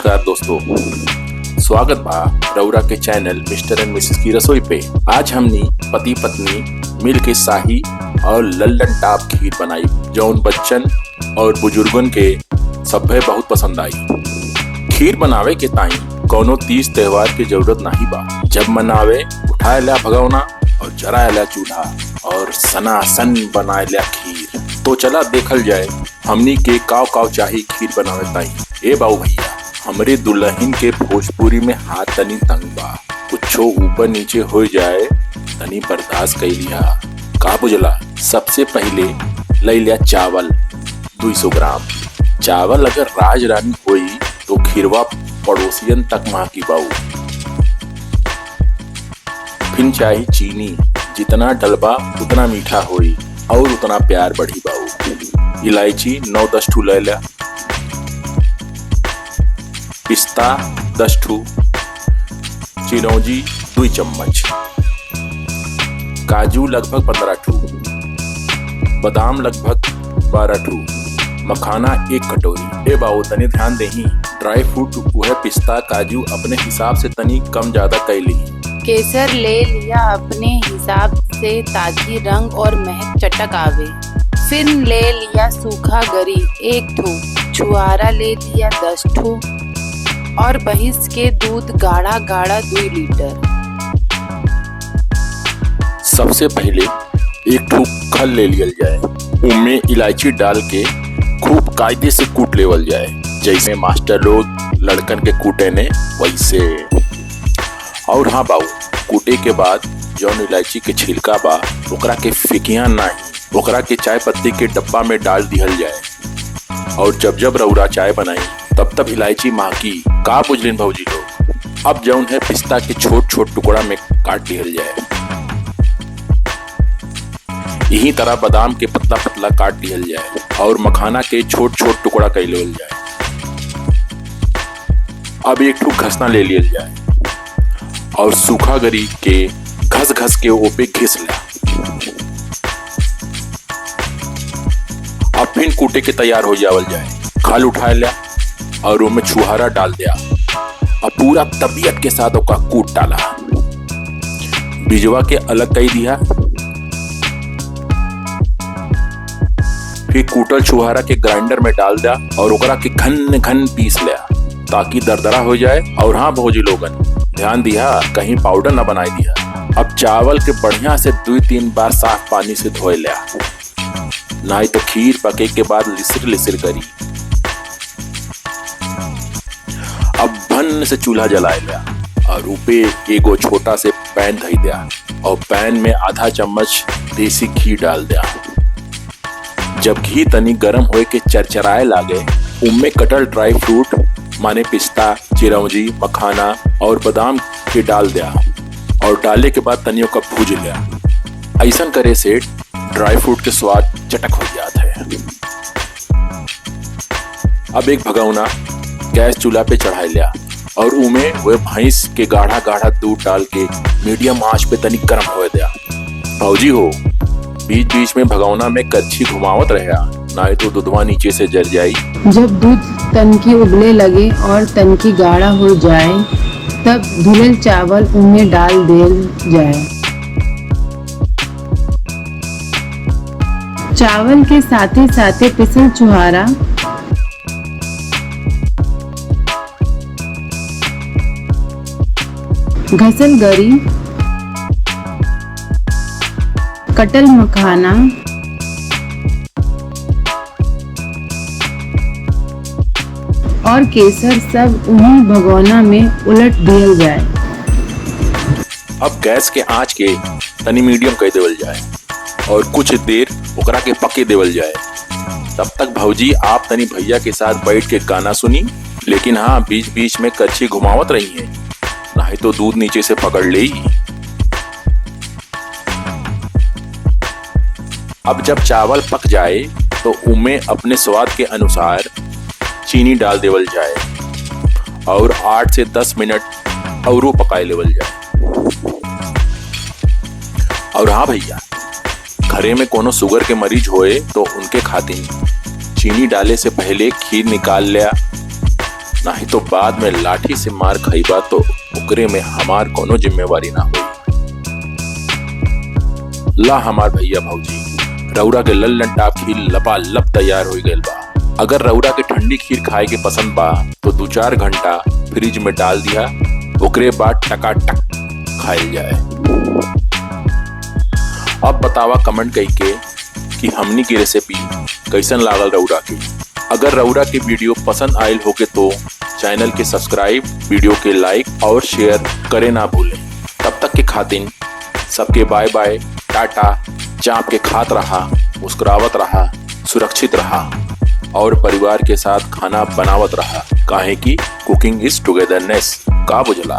नमस्कार दोस्तों, स्वागत बा रउरा के चैनल मिस्टर एंड मिसेस की रसोई पे। आज हमनी पति पत्नी मिल के शाही और लल्लन टाप खीर बनाई जौन बच्चन और बुजुर्गन के सभे बहुत पसंद आई। खीर बनावे के ताई कोनो तीज त्योहार की जरूरत नहीं बा। जब मनावे उठाए ला भगवना और जराए ला चूल्हा और सनासन बनाए ला खीर। तो चला देखल जाए हमनी के काव काव चाही खीर बनावे ताई। ए बाऊ भैया, हमरे दुल्हन के भोजपुरी में हाथ तनी तंग बा, कुछो ऊपर नीचे हो जाए तनी बर्दाश्त कर लिया। का बुझला? सबसे पहले ले लिया चावल 200 ग्राम। चावल अगर राज रानी होई तो खीरवा पड़ोसियन तक महकी बाऊ। फिर चाही चीनी, जितना डलबा उतना मीठा होई और उतना प्यार बढ़ी बाऊ। इलायची 9-10 ठू ले लिया, पिस्ता 10 ठू, चिरौंजी 2 चम्मच, काजू लगभग 15 ठू, बादाम लगभग 12 ठू, मखाना 1 कटोरी। ए बाऊ तनी ध्यान देही, ड्राई फ्रूट वह पिस्ता काजू अपने हिसाब से तनी कम ज्यादा कैली। केसर ले लिया अपने हिसाब से ताकि रंग और महक चटक आवे। फिर ले लिया सूखा गरी 1 ठू, छुआरा ले लिया 10 ठू और भैंस के दूध गाढ़ा 2 लीटर। सबसे पहले 1 ठू खल ले लियल जाए, उनमें इलायची डाल के खूब कायदे से कूट लेवल जाए, जैसे मास्टर लोग लड़कन के कूटे ने वैसे। और हाँ बाऊ, कूटे के बाद जौन इलायची के छिलका बा ओकरा के फेकिया नहीं, ओकरा के चाय पत्ती के डब्बा में डाल दिहल जाए। और जब रउरा चाय बनाई तब इलायची महकी। का बुझलिन भौजी लोग? अब जौन है पिस्ता के छोट टुकड़ा में काट लिहल जाए। यही तरह बादाम के पतला काट लिहल जाए और मखाना के छोट टुकड़ा कर लिहल जाए। अब 1 ठू घसना ले लियल जाए और सूखा गरी के घस के ओपे घिस लिया। अब फिर कूटे के तैयार हो जावल जाए। खाल उठा लिया और उनमें छुहारा डाल दिया और पूरा तबीयत के साथ ओका कूट डाला। बीजवा के अलग कर दिया। फिर कूटल छुहारा के ग्राइंडर में डाल दिया और ओकरा के घन पीस लिया ताकि दरदरा हो जाए। और हाँ भौजी लोगन, ध्यान दिया कहीं पाउडर न बनाई दिया। अब चावल के बढ़िया से 2-3 बार साफ पानी से धोए लिया, नहीं तो खीर पके के बाद लिसिर करी। अब भन से चूल्हा जलाए लिया और ऊपे एगो छोटा से पैन धई दिया और पैन में आधा चम्मच देसी घी डाल दिया। जब घी तनी गरम होए के चरचराए लागे, उनमें कटल ड्राई फ्रूट माने पिस्ता, चिरौंजी, मखाना और बादाम के डाल दिया और डालने के बाद तनियों का भूज लिया। ऐसा करे से ड्राई फ्रूट के स्वाद चटक हो जाता है। अब एक भगवना गैस चूल्हा पे चढ़ा लिया और उनमें वह भैंस के गाढ़ा दूध डाल के मीडियम आंच पे तनिक गरम हो दिया। भौजी हो, बीच में भगवना में कच्ची घुमावत रहा, नहीं तो दूधवा नीचे से जल जाई। जब दूध तनकी उबले लगे और तनकी गाढ़ा हो जाए तब धुलल चावल उनमें डाल दिया जाए। चावल के साथे पिसल छुहारा, घसल गरी, कटल मखाना, और केसर सब उन्हीं भगोना में उलट दिया जाए। अब गैस के आंच के तनी मीडियम कर देवल जाए और कुछ देर ओकरा के पके देवल जाए। तब तक भौजी आप तनी भैया के साथ बैठ के गाना सुनी, लेकिन हाँ बीच में कच्ची घुमावत रही है, नहीं तो दूध नीचे से पकड़ लेगी। अब जब चावल पक जाए तो उनमें अपने स्वाद के अनुसार चीनी डाल देवल जाए और 8 से 10 मिनट और पकाए लेवल जाए। और हाँ भैया, घरे में कोनो शुगर के मरीज होए तो उनके खातिर चीनी डाले से पहले खीर निकाल लिया नहीं तो बाद में लाठी से मार खइबा तो ओकरे में हमार कोनो जिम्मेवारी ना हुई। ला हमार भैया भौजी, रउरा के लल्लन टाप खीर लपालप तैयार हो गइल बा। अगर रउरा के ठंडी खीर खाए के पसंद बा तो 2-4 घंटा फ्रिज में डाल दिया, ओकरे बाद टकाटक खाइल जाए। अब बतावा कमेंट करके कि हमनी की रेसिपी कैसन लागल रउरा के। अगर रउरा के वीडियो पसंद आयल होके तो चैनल के सब्सक्राइब, वीडियो के लाइक और शेयर करे ना भूलें। तब तक के खातिर सबके बाय बाय, टाटा। चाप के खात रहा, मुस्कुरावत रहा, सुरक्षित रहा और परिवार के साथ खाना बनावत रहा, काहे कि कुकिंग इज टुगेदरनेस। का बुझला।